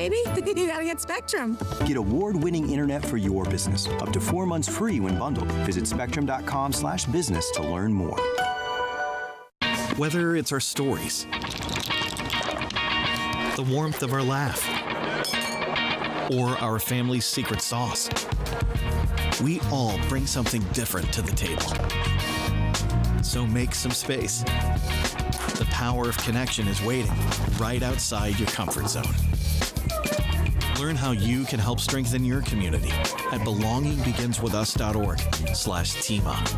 baby. You gotta get Spectrum. Get award-winning internet for your business. Up to 4 months free when bundled. Visit spectrum.com/business to learn more. Whether it's our stories, the warmth of our laugh, or our family's secret sauce, we all bring something different to the table. So make some space. The power of connection is waiting right outside your comfort zone. Learn how you can help strengthen your community at belongingbeginswithus.org/teamup.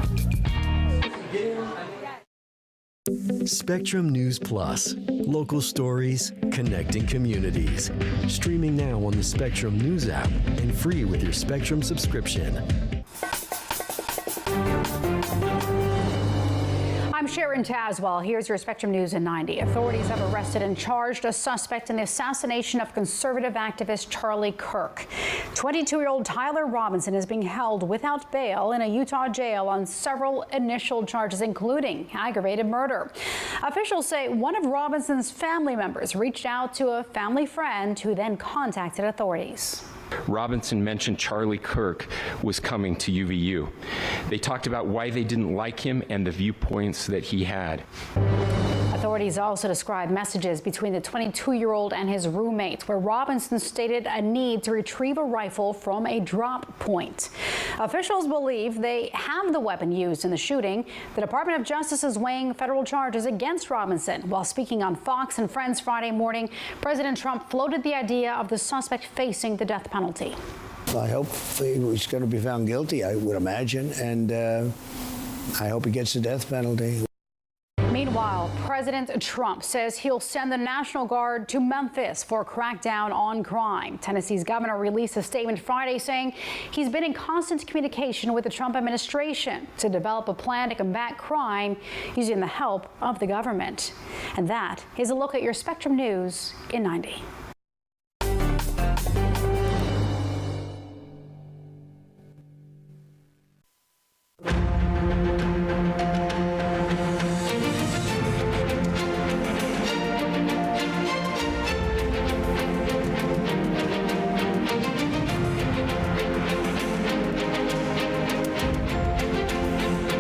Spectrum News Plus. Local stories, connecting communities. Streaming now on the Spectrum News app and free with your Spectrum subscription. I'm Sharon Tazwell. Here's your Spectrum News in 90. Authorities have arrested and charged a suspect in the assassination of conservative activist Charlie Kirk. 22-year-old Tyler Robinson is being held without bail in a Utah jail on several initial charges, including aggravated murder. Officials say one of Robinson's family members reached out to a family friend who then contacted authorities. Robinson mentioned Charlie Kirk was coming to UVU. They talked about why they didn't like him and the viewpoints that he had. Authorities also described messages between the 22-year-old and his roommate, where Robinson stated a need to retrieve a rifle from a drop point. Officials believe they have the weapon used in the shooting. The Department of Justice is weighing federal charges against Robinson. While speaking on Fox and Friends Friday morning, President Trump floated the idea of the suspect facing the death penalty. I hope he's going to be found guilty, I would imagine, and I hope he gets the death penalty. Meanwhile, President Trump says he'll send the National Guard to Memphis for a crackdown on crime. Tennessee's governor released a statement Friday saying he's been in constant communication with the Trump administration to develop a plan to combat crime using the help of the government. And that is a look at your Spectrum News in 90.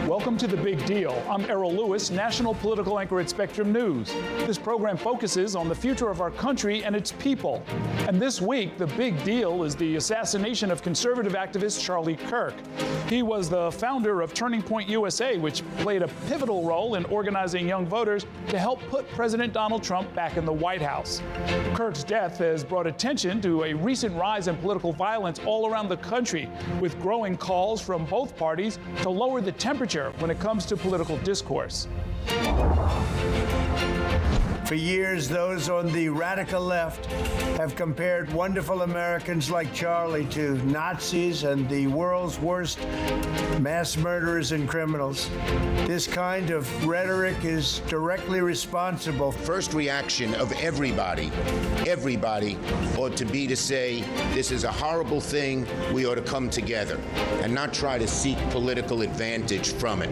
Welcome to The Big Deal. I'm Errol Lewis, national political anchor at Spectrum News. This program focuses on the future of our country and its people. And this week, the big deal is the assassination of conservative activist Charlie Kirk. He was the founder of Turning Point USA, which played a pivotal role in organizing young voters to help put President Donald Trump back in the White House. Kirk's death has brought attention to a recent rise in political violence all around the country, with growing calls from both parties to lower the temperature when it comes to political discourse. For years, those on the radical left have compared wonderful Americans like Charlie to Nazis and the world's worst mass murderers and criminals. This kind of rhetoric is directly responsible. First reaction of everybody ought to be to say, this is a horrible thing, we ought to come together and not try to seek political advantage from it.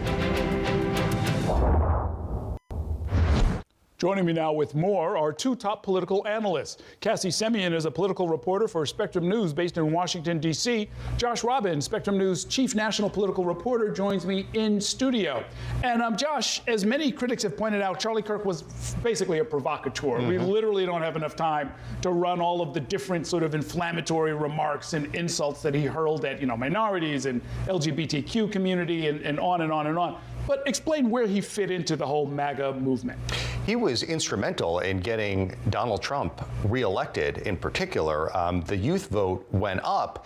Joining me now with more are two top political analysts. Cassie Semyon is a political reporter for Spectrum News based in Washington, D.C. Josh Robbins, Spectrum News chief national political reporter, joins me in studio. And Josh, as many critics have pointed out, Charlie Kirk was basically a provocateur. We literally don't have enough time to run all of the different sort of inflammatory remarks and insults that he hurled at, minorities and LGBTQ community and on and on and on. But explain where he fit into the whole MAGA movement. He was instrumental in getting Donald Trump reelected. In particular, the youth vote went up.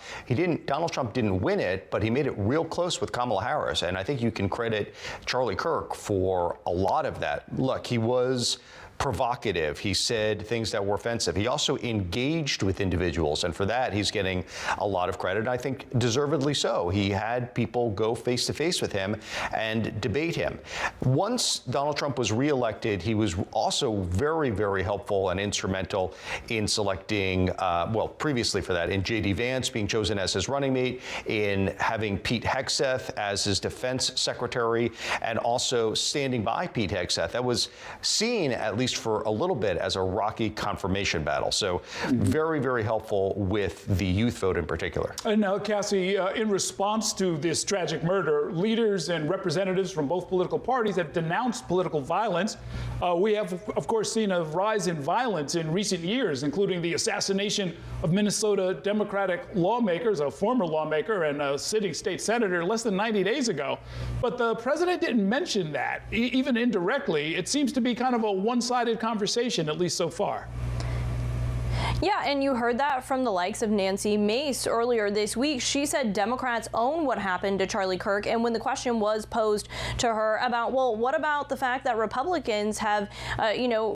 Donald Trump didn't win it, but he made it real close with Kamala Harris. And I think you can credit Charlie Kirk for a lot of that. Look, he was provocative. He said things that were offensive. He also engaged with individuals, and for that, he's getting a lot of credit. I think deservedly so. He had people go face to face with him and debate him. Once Donald Trump was reelected, he was also very, very helpful and instrumental in selecting, previously for that, in J.D. Vance being chosen as his running mate, in having Pete Hegseth as his defense secretary, and also standing by Pete Hegseth. That was seen, at least least for a little bit, as a rocky confirmation battle. So very, very helpful with the youth vote in particular. And now, Cassie, in response to this tragic murder, leaders and representatives from both political parties have denounced political violence. We have, of course, seen a rise in violence in recent years, including the assassination of Minnesota Democratic lawmakers, a former lawmaker and a sitting state senator, less than 90 days ago. But the president didn't mention that, even indirectly. It seems to be kind of a one-sided conversation, at least so far. Yeah, and you heard that from the likes of Nancy Mace earlier this week. She said Democrats own what happened to Charlie Kirk. And when the question was posed to her about, well, what about the fact that Republicans have,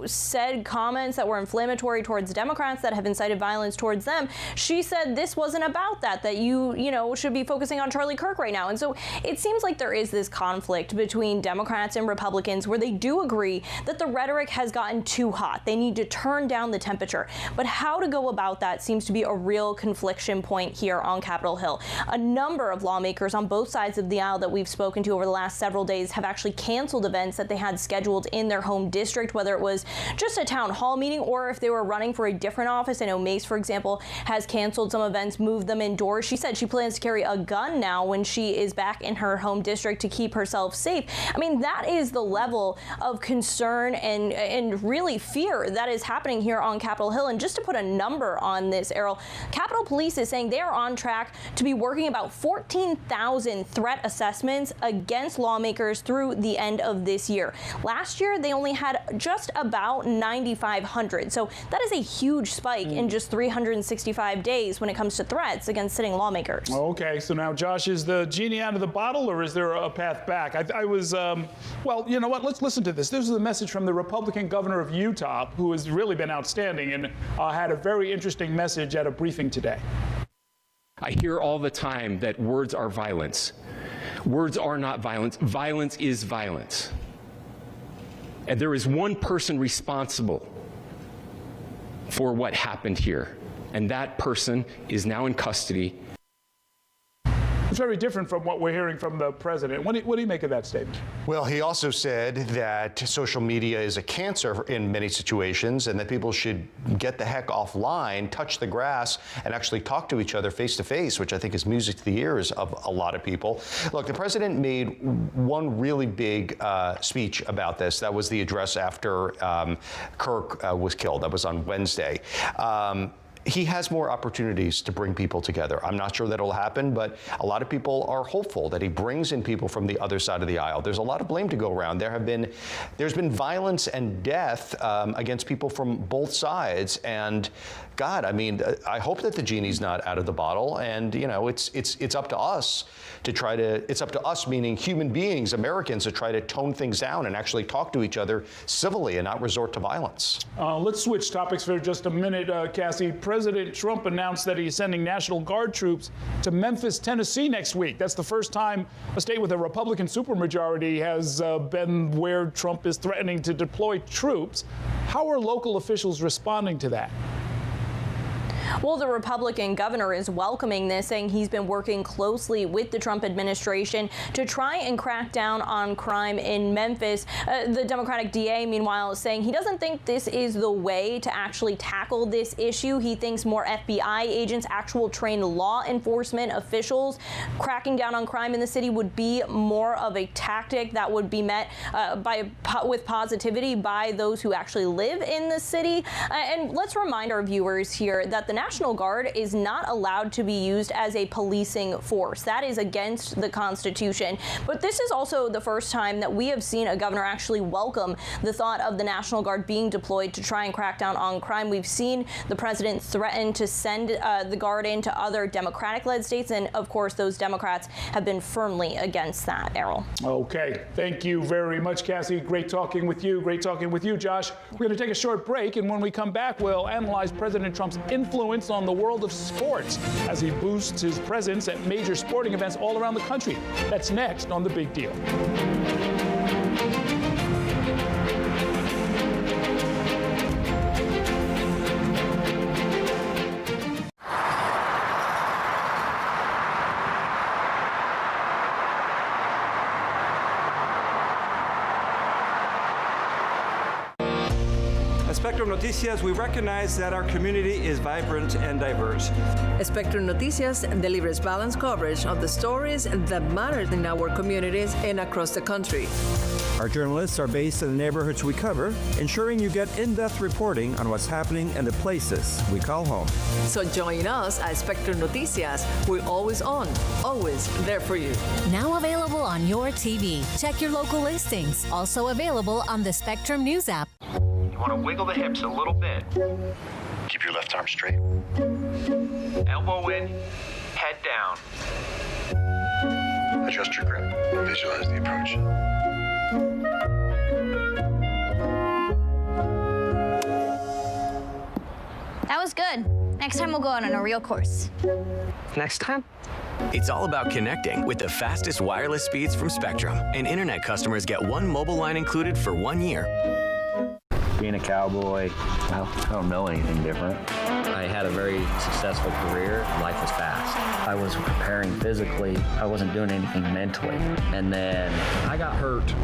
said comments that were inflammatory towards Democrats, that have incited violence towards them, she said this wasn't about that you should be focusing on Charlie Kirk right now. And so it seems like there is this conflict between Democrats and Republicans where they do agree that the rhetoric has gotten too hot. They need to turn down the temperature. But how to go about that seems to be a real confliction point here on Capitol Hill. A number of lawmakers on both sides of the aisle that we've spoken to over the last several days have actually canceled events that they had scheduled in their home district, whether it was just a town hall meeting or if they were running for a different office. I know Mace, for example, has canceled some events, moved them indoors. She said she plans to carry a gun now when she is back in her home district to keep herself safe. I mean, that is the level of concern and really fear that is happening here on Capitol Hill. And just to put a number on this, Errol, Capitol Police is saying they are on track to be working about 14,000 threat assessments against lawmakers through the end of this year. Last year, they only had just about 9,500. So that is a huge spike in just 365 days when it comes to threats against sitting lawmakers. Okay, so now, Josh, is the genie out of the bottle, or is there a path back? I was, well, you know what? Let's listen to this. This is a message from the Republican governor of Utah, who has really been outstanding and had a very interesting message at a briefing today. I hear all the time that words are violence. Words are not violence. Violence is violence. And there is one person responsible for what happened here, and that person is now in custody. It's very different from what we're hearing from the president. What do you make of that statement? Well, he also said that social media is a cancer in many situations and that people should get the heck offline, touch the grass, and actually talk to each other face to face, which I think is music to the ears of a lot of people. Look, the president made one really big speech about this. That was the address after Kirk was killed. That was on Wednesday. He has more opportunities to bring people together. I'm not sure that will happen, but a lot of people are hopeful that he brings in people from the other side of the aisle. There's a lot of blame to go around. There's been violence and death against people from both sides, and God, I mean, I hope that the genie's not out of the bottle, and it's up to us to try to. It's up to us, meaning human beings, Americans, to try to tone things down and actually talk to each other civilly and not resort to violence. Let's switch topics for just a minute, Cassie. President Trump announced that he's sending National Guard troops to Memphis, Tennessee next week. That's the first time a state with a Republican supermajority has been where Trump is threatening to deploy troops. How are local officials responding to that? Well, the Republican governor is welcoming this, saying he's been working closely with the Trump administration to try and crack down on crime in Memphis. The Democratic DA, meanwhile, is saying he doesn't think this is the way to actually tackle this issue. He thinks more FBI agents, actual trained law enforcement officials, cracking down on crime in the city would be more of a tactic that would be met with positivity by those who actually live in the city. And let's remind our viewers here that the National Guard is not allowed to be used as a policing force. That is against the Constitution. But this is also the first time that we have seen a governor actually welcome the thought of the National Guard being deployed to try and crack down on crime. We've seen the president threaten to send the Guard into other Democratic-led states, and of course those Democrats have been firmly against that, Errol. Okay, thank you very much, Cassie. Great talking with you. Great talking with you, Josh. We're going to take a short break, and when we come back, we'll analyze President Trump's influence on the world of sports as he boosts his presence at major sporting events all around the country. That's next on The Big Deal. Spectrum Noticias, we recognize that our community is vibrant and diverse. Spectrum Noticias delivers balanced coverage of the stories that matter in our communities and across the country. Our journalists are based in the neighborhoods we cover, ensuring you get in-depth reporting on what's happening in the places we call home. So join us at Spectrum Noticias. We're always on, always there for you. Now available on your TV. Check your local listings. Also available on the Spectrum News app. You want to wiggle the hips a little bit. Keep your left arm straight. Elbow in, head down. Adjust your grip. Visualize the approach. That was good. Next time we'll go out on a real course. Next time? It's all about connecting with the fastest wireless speeds from Spectrum. And internet customers get one mobile line included for 1 year. Being a cowboy, well, I don't know anything different. I had a very successful career. Life was fast. I was preparing physically. I wasn't doing anything mentally. And then I got hurt.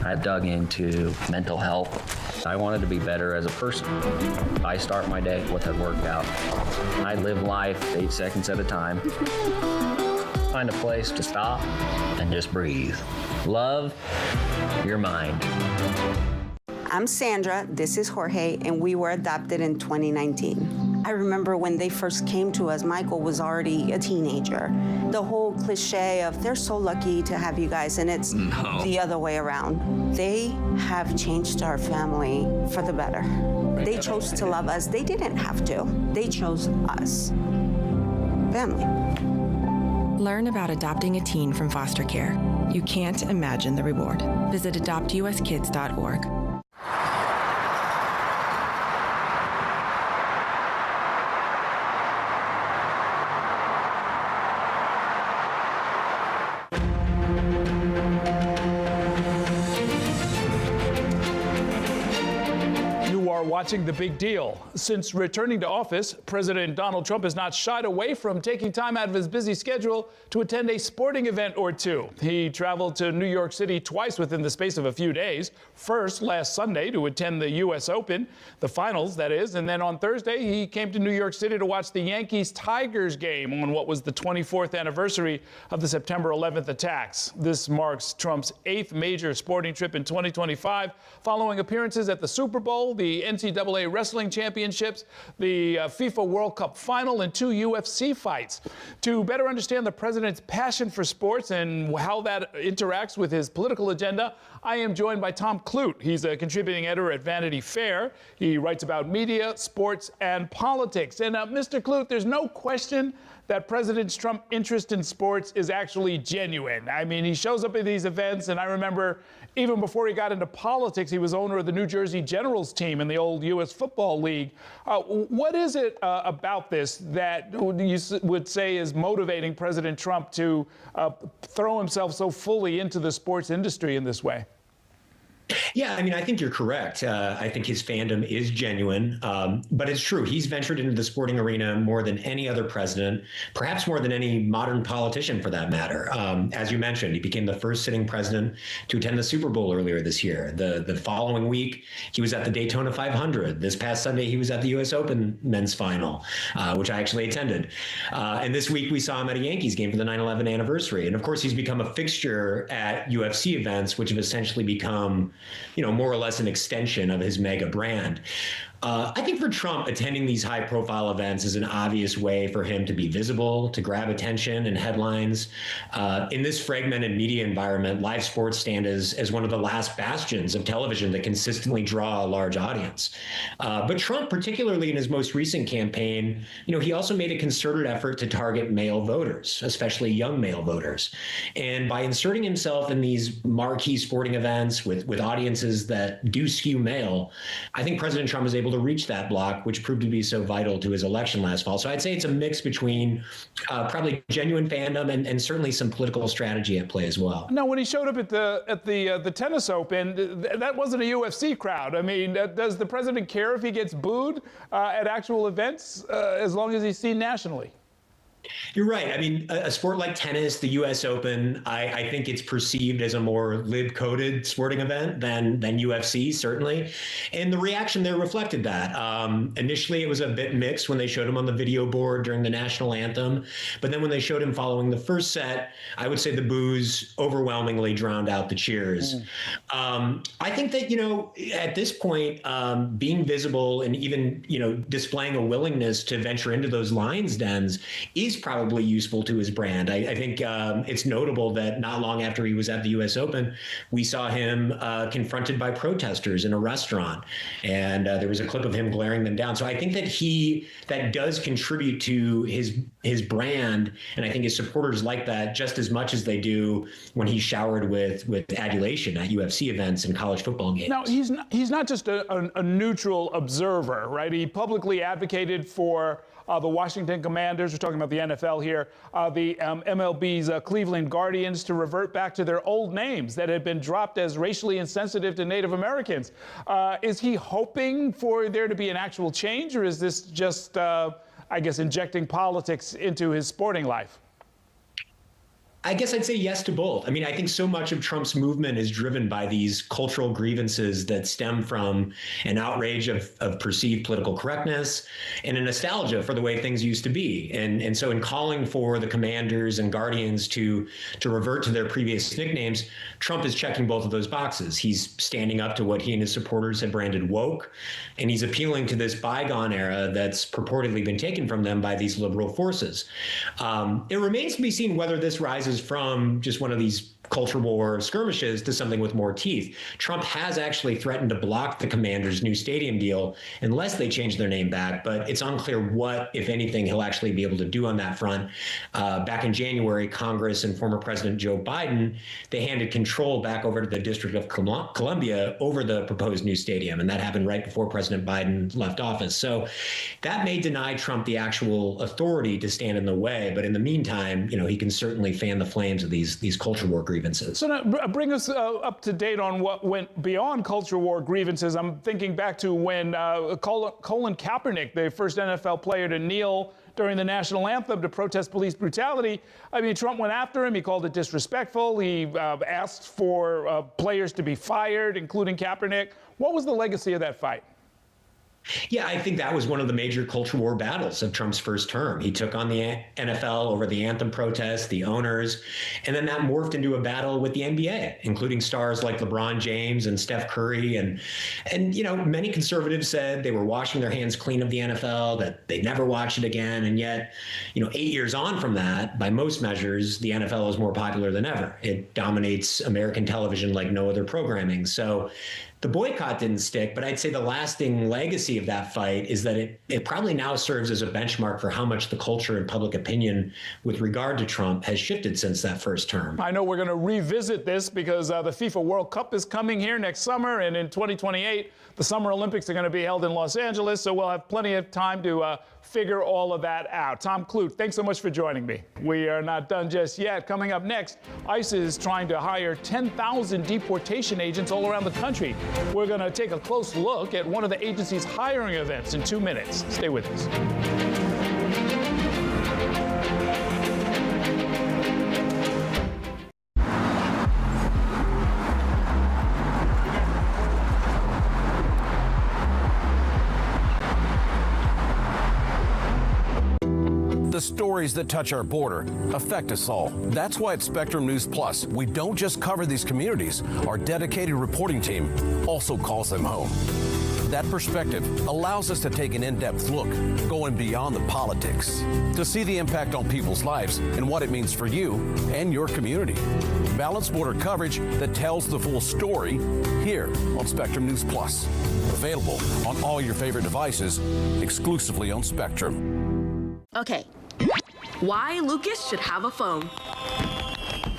I dug into mental health. I wanted to be better as a person. I start my day with a workout. I live life 8 seconds at a time. Find a place to stop and just breathe. Love your mind. I'm Sandra, this is Jorge, and we were adopted in 2019. I remember when they first came to us, Michael was already a teenager. The whole cliche of they're so lucky to have you guys, and it's the other way around. They have changed our family for the better. They chose to love us. They didn't have to. They chose us. Family. Learn about adopting a teen from foster care. You can't imagine the reward. Visit adoptuskids.org. Watching The Big Deal. Since returning to office, President Donald Trump has not shied away from taking time out of his busy schedule to attend a sporting event or two. He traveled to New York City twice within the space of a few days. First, last Sunday to attend the U.S. Open, the finals, that is, and then on Thursday, he came to New York City to watch the Yankees-Tigers game on what was the 24th anniversary of the September 11th attacks. This marks Trump's 8th major sporting trip in 2025, following appearances at the Super Bowl, the NCAA Wrestling Championships, the FIFA World Cup Final, and 2 UFC fights. To better understand the president's passion for sports and how that interacts with his political agenda, I am joined by Tom Clute. He's a contributing editor at Vanity Fair. He writes about media, sports, and politics. And Mr. Clute, there's no question that President Trump's interest in sports is actually genuine. I mean, he shows up at these events, and I remember even before he got into politics, he was owner of the New Jersey Generals team in the old U.S. Football League. What is it about this that you would say is motivating President Trump to throw himself so fully into the sports industry in this way? Yeah, I mean, I think you're correct. I think his fandom is genuine, but it's true. He's ventured into the sporting arena more than any other president, perhaps more than any modern politician for that matter. As you mentioned, he became the first sitting president to attend the Super Bowl earlier this year. The following week, he was at the Daytona 500. This past Sunday, he was at the U.S. Open men's final, which I actually attended. And this week, we saw him at a Yankees game for the 9/11 anniversary. And of course, he's become a fixture at UFC events, which have essentially become, more or less an extension of his mega brand. I think for Trump, attending these high-profile events is an obvious way for him to be visible, to grab attention and headlines. In this fragmented media environment, live sports stand as one of the last bastions of television that consistently draw a large audience. But Trump, particularly in his most recent campaign, he also made a concerted effort to target male voters, especially young male voters. And by inserting himself in these marquee sporting events with audiences that do skew male, I think President Trump is able to reach that block, which proved to be so vital to his election last fall. So I'd say it's a mix between probably genuine fandom and certainly some political strategy at play as well. Now, when he showed up at the tennis Open, that wasn't a UFC crowd. I mean, does the president care if he gets booed at actual events as long as he's seen nationally? You're right. I mean, a sport like tennis, the U.S. Open, I think it's perceived as a more lib-coded sporting event than UFC, certainly. And the reaction there reflected that. Initially, it was a bit mixed when they showed him on the video board during the national anthem. But then when they showed him following the first set, I would say the boos overwhelmingly drowned out the cheers. I think that, at this point, being visible and even, displaying a willingness to venture into those Lions dens is probably useful to his brand. I think it's notable that not long after he was at the U.S. Open, we saw him confronted by protesters in a restaurant, and there was a clip of him glaring them down. So I think that does contribute to his brand, and I think his supporters like that just as much as they do when he's showered with adulation at UFC events and college football games. Now, he's not just a neutral observer, right? He publicly advocated for the Washington Commanders, we're talking about the NFL here, the MLB's Cleveland Guardians, to revert back to their old names that had been dropped as racially insensitive to Native Americans. Is he hoping for there to be an actual change, or is this just, injecting politics into his sporting life? I guess I'd say yes to both. I mean, I think so much of Trump's movement is driven by these cultural grievances that stem from an outrage of perceived political correctness and a nostalgia for the way things used to be. And so in calling for the Commanders and Guardians to revert to their previous nicknames, Trump is checking both of those boxes. He's standing up to what he and his supporters have branded woke, and he's appealing to this bygone era that's purportedly been taken from them by these liberal forces. It remains to be seen whether this rises from just one of these culture war skirmishes to something with more teeth. Trump has actually threatened to block the Commanders' new stadium deal unless they change their name back, but it's unclear what, if anything, he'll actually be able to do on that front. Back in January, Congress and former President Joe Biden, they handed control back over to the District of Columbia over the proposed new stadium, and that happened right before President Biden left office. So that may deny Trump the actual authority to stand in the way, but in the meantime, he can certainly fan the flames of these culture war grievances. So now, bring us up to date on what went beyond culture war grievances. I'm thinking back to when Colin Kaepernick, the first NFL player to kneel during the national anthem to protest police brutality. I mean, Trump went after him. He called it disrespectful. He asked for players to be fired, including Kaepernick. What was the legacy of that fight? Yeah, I think that was one of the major culture war battles of Trump's first term. He took on the NFL over the anthem protests, the owners, and then that morphed into a battle with the NBA, including stars like LeBron James and Steph Curry. And many conservatives said they were washing their hands clean of the NFL, that they'd never watch it again. And yet, 8 years on from that, by most measures, the NFL is more popular than ever. It dominates American television like no other programming. So the boycott didn't stick, but I'd say the lasting legacy of that fight is that it probably now serves as a benchmark for how much the culture and public opinion with regard to Trump has shifted since that first term. I know we're going to revisit this because the FIFA World Cup is coming here next summer, and in 2028, the Summer Olympics are going to be held in Los Angeles, so we'll have plenty of time to figure all of that out. Tom Kluth, thanks so much for joining me. We are not done just yet. Coming up next, ICE is trying to hire 10,000 deportation agents all around the country. We're going to take a close look at one of the agency's hiring events in 2 minutes. Stay with us. The stories that touch our border affect us all. That's why at Spectrum News Plus, we don't just cover these communities. Our dedicated reporting team also calls them home. That perspective allows us to take an in-depth look, going beyond the politics, to see the impact on people's lives and what it means for you and your community. Balanced border coverage that tells the full story here on Spectrum News Plus. Available on all your favorite devices, exclusively on Spectrum. Okay, why Lucas should have a phone.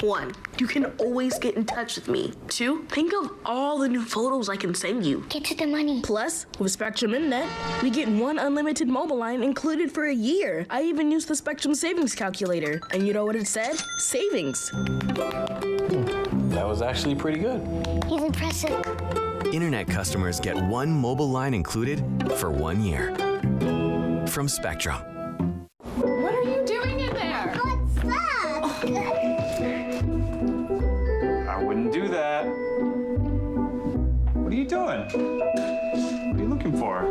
1, you can always get in touch with me. 2, think of all the new photos I can send you. Get to the money. Plus, with Spectrum Internet, we get 1 unlimited mobile line included for a year. I even used the Spectrum Savings Calculator. And you know what it said? Savings. That was actually pretty good. He's impressive. Internet customers get 1 mobile line included for 1 year. From Spectrum. What are you doing in doing? What are you looking for?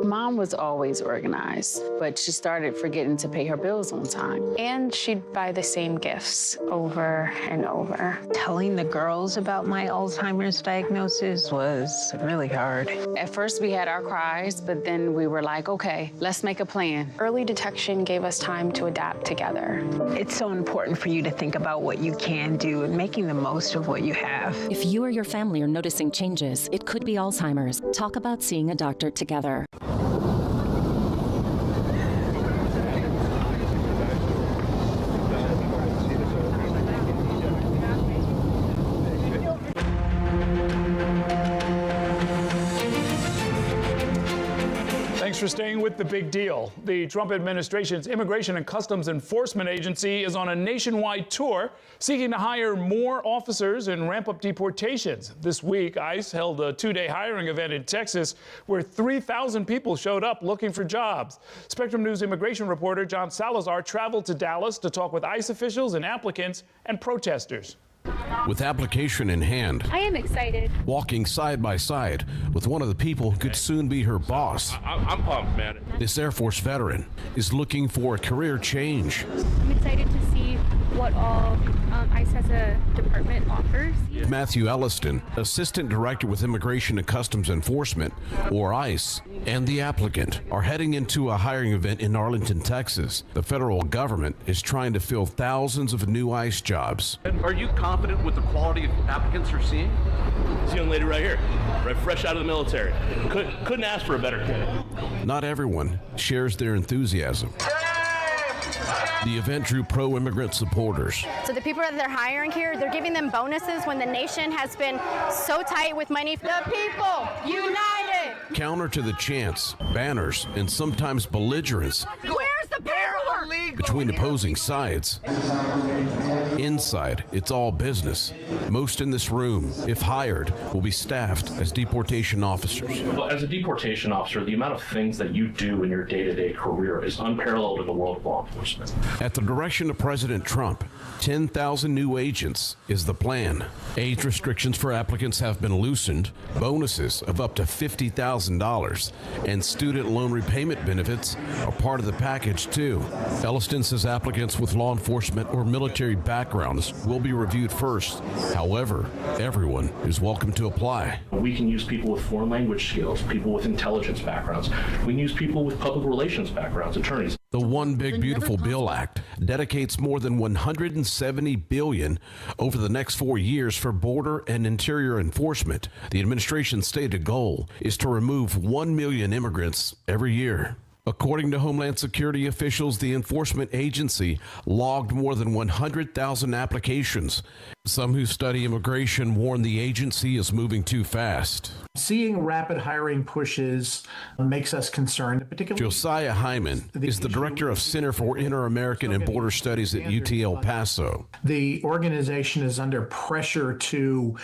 Mom was always organized, but she started forgetting to pay her bills on time. And she'd buy the same gifts over and over. Telling the girls about my Alzheimer's diagnosis was really hard. At first we had our cries, but then we were like, okay, let's make a plan. Early detection gave us time to adapt together. It's so important for you to think about what you can do and making the most of what you have. If you or your family are noticing changes, it could be Alzheimer's. Talk about seeing a doctor together. Thanks for staying with The Big Deal. The Trump administration's Immigration and Customs Enforcement Agency is on a nationwide tour seeking to hire more officers and ramp up deportations. This week, ICE held a two-day hiring event in Texas where 3,000 people showed up looking for jobs. Spectrum News immigration reporter John Salazar traveled to Dallas to talk with ICE officials and applicants and protesters. With application in hand, I am excited. walking side by side with one of the people who could soon be her boss. I'm pumped, man. This Air Force veteran is looking for a career change. I'm excited to see what all ICE as a department offers. Matthew Elliston, Assistant Director with Immigration and Customs Enforcement, or ICE, and the applicant are heading into a hiring event in Arlington, Texas. The federal government is trying to fill thousands of new ICE jobs. Are you confident with the quality of applicants you're seeing? This young lady right here, right fresh out of the military. Couldn't ask for a better candidate. Not everyone shares their enthusiasm. The event drew pro-immigrant supporters. So the people that they're hiring here, they're giving them bonuses when the nation has been so tight with money. The people united! Counter to the chants, banners, and sometimes belligerence Where's the paperwork? between opposing sides. Inside, it's all business. Most in this room, if hired, will be staffed as deportation officers. Well, as a deportation officer, the amount of things that you do in your day-to-day career is unparalleled in the world of law enforcement. At the direction of President Trump, 10,000 new agents is the plan. Age restrictions for applicants have been loosened, bonuses of up to $50,000, and student loan repayment benefits are part of the package too. Elliston says applicants with law enforcement or military backgrounds will be reviewed first. However, everyone is welcome to apply. We can use people with foreign language skills, people with intelligence backgrounds. We can use people with public relations backgrounds, attorneys. The One Big Beautiful Bill Act dedicates more than $170 billion over the next 4 years for border and interior enforcement. The administration's stated goal is to remove 1 million immigrants every year. According to Homeland Security officials, the enforcement agency logged more than 100,000 applications. Some who study immigration warn the agency is moving too fast. Seeing rapid hiring pushes makes us concerned, particularly. Josiah Hyman is the director of Center for Inter-American and Border Studies at UT El Paso. The organization is under pressure to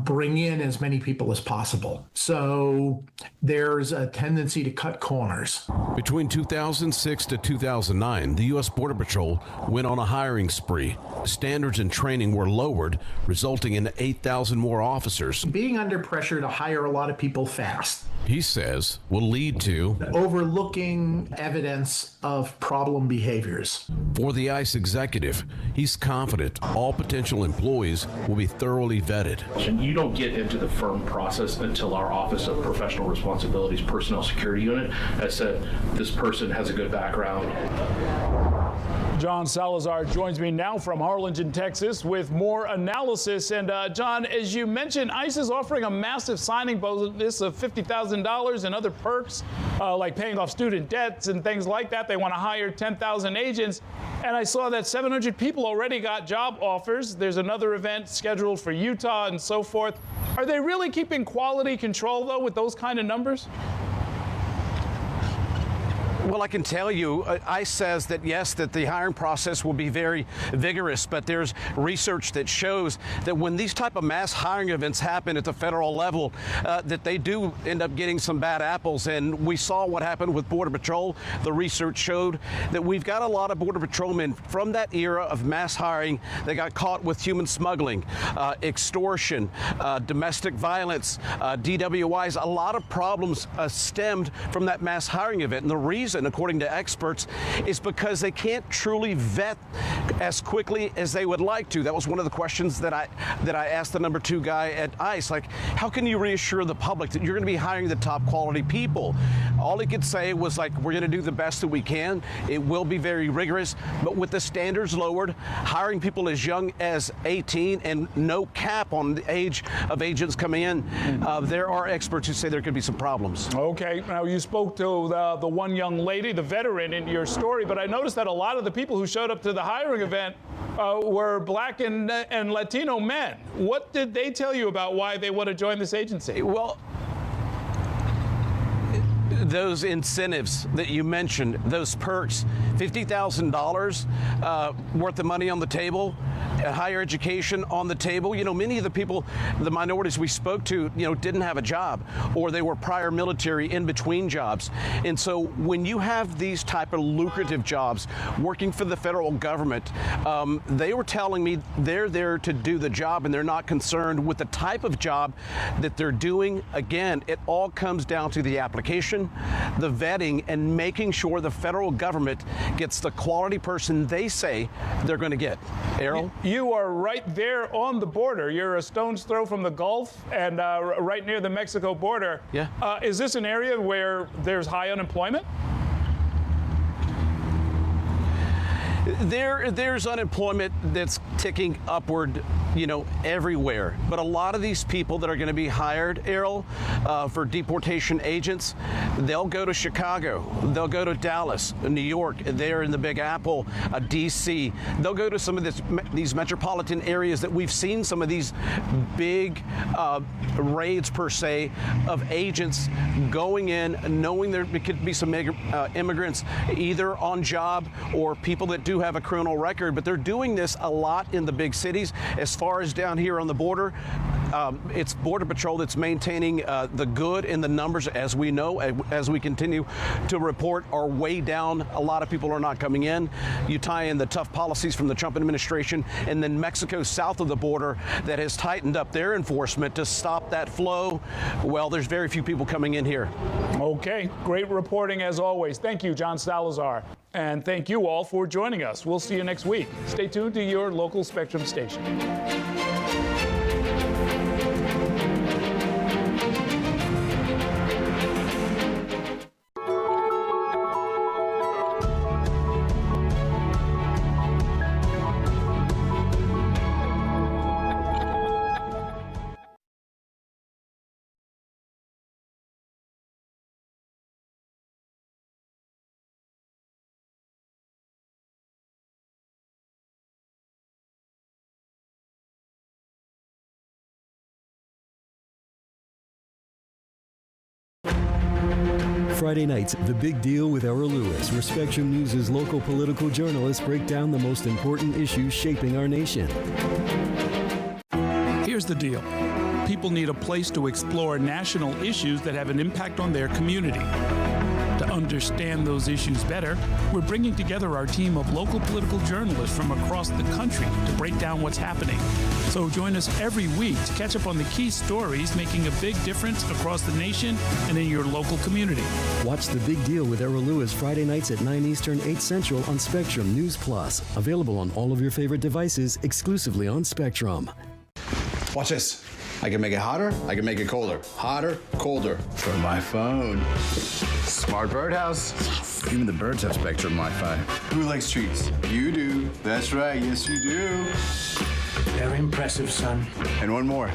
bring in as many people as possible. So there's a tendency to cut corners. Between 2006 to 2009, the U.S. Border Patrol went on a hiring spree. Standards and training were lowered, resulting in 8,000 more officers. Being under pressure to hire a lot of people fast, he says, will lead to overlooking evidence of problem behaviors. For the ICE executive, he's confident all potential employees will be thoroughly vetted. You don't get into the firm process until our Office of Professional Responsibilities Personnel Security Unit has said this person has a good background. John Salazar joins me now from Arlington, Texas, with more analysis. And John, as you mentioned, ICE is offering a massive signing bonus of $50,000 and other perks, like paying off student debts and things like that. They want to hire 10,000 agents. And I saw that 700 people already got job offers. There's another event scheduled for Utah and so forth. Are they really keeping quality control, though, with those kind of numbers? Well, I can tell you, ICE says that yes, that the hiring process will be very vigorous, but there's research that shows that when these type of mass hiring events happen at the federal level, that they do end up getting some bad apples. And we saw what happened with Border Patrol. The research showed that we've got a lot of Border Patrolmen from that era of mass hiring that got caught with human smuggling, extortion, domestic violence, DWIs. A lot of problems stemmed from that mass hiring event. And the reason, according to experts, is because they can't truly vet as quickly as they would like to. That was one of the questions that I asked the number 2 guy at ICE. Like, how can you reassure the public that you're going to be hiring the top quality people? All he could say was, like, we're going to do the best that we can. It will be very rigorous, but with the standards lowered, hiring people as young as 18 and no cap on the age of agents coming in, there are experts who say there could be some problems. Okay, now you spoke to the one young lady, the veteran, in your story, but I noticed that a lot of the people who showed up to the hiring event were Black and Latino men. What did they tell you about why they want to join this agency? Well, those incentives that you mentioned, those perks, $50,000 worth of money on the table, higher education on the table. You know, many of the people, the minorities we spoke to, you know, didn't have a job, or they were prior military in between jobs. And so when you have these type of lucrative jobs working for the federal government, they were telling me they're there to do the job and they're not concerned with the type of job that they're doing. Again, it all comes down to the application, the vetting, and making sure the federal government gets the quality person they say they're going to get. Errol? You are right there on the border. You're a stone's throw from the Gulf and right near the Mexico border. Yeah. Is this an area where there's high unemployment? There's unemployment that's ticking upward, you know, everywhere. But a lot of these people that are going to be hired, Errol, for deportation agents, they'll go to Chicago, they'll go to Dallas, New York, they're in the Big Apple, D.C. They'll go to some of these metropolitan areas that we've seen some of these big raids, per se, of agents going in, knowing there could be some immigrants either on job or people that do have a criminal record, but they're doing this a lot in the big cities. As far as down here on the border, it's Border Patrol that's maintaining the good in the numbers, as we know, as we continue to report, are way down. A lot of people are not coming in. You tie in the tough policies from the Trump administration, and then Mexico south of the border that has tightened up their enforcement to stop that flow. Well, there's very few people coming in here. Okay, great reporting as always. Thank you, John Salazar. And thank you all for joining us. We'll see you next week. Stay tuned to your local Spectrum station. Friday nights, The Big Deal with Errol Lewis, where Spectrum News' local political journalists break down the most important issues shaping our nation. Here's the deal. People need a place to explore national issues that have an impact on their community. To understand those issues better, we're bringing together our team of local political journalists from across the country to break down what's happening. So join us every week to catch up on the key stories making a big difference across the nation and in your local community. Watch The Big Deal with Errol Lewis Friday nights at 9 Eastern, 8 Central on Spectrum News Plus. Available on all of your favorite devices, exclusively on Spectrum. Watch this. I can make it hotter, I can make it colder. Hotter, colder. From my phone. Smart birdhouse. Yes. Even the birds have Spectrum Wi-Fi. Who likes trees? You do. That's right, yes you do. Very impressive, son. And one more.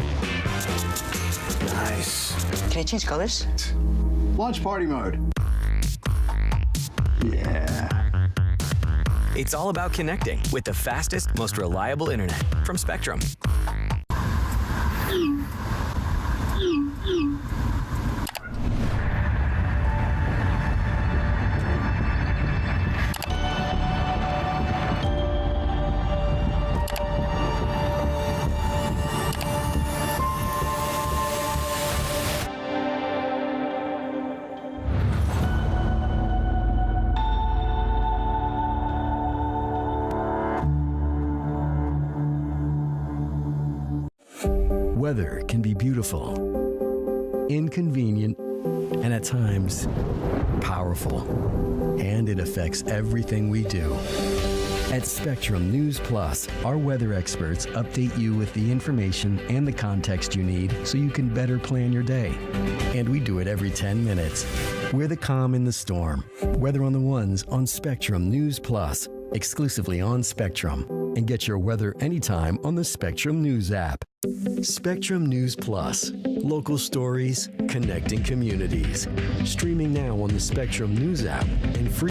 Nice. Can I change colors? Launch party mode. Yeah. It's all about connecting with the fastest, most reliable internet from Spectrum. Weather can be beautiful, inconvenient, and at times powerful. And it affects everything we do. At Spectrum News Plus, our weather experts update you with the information and the context you need so you can better plan your day. And we do it every 10 minutes. We're the calm in the storm. Weather on the Ones on Spectrum News Plus, exclusively on Spectrum. And get your weather anytime on the Spectrum News app. Spectrum News Plus. Local stories, connecting communities. Streaming now on the Spectrum News app and free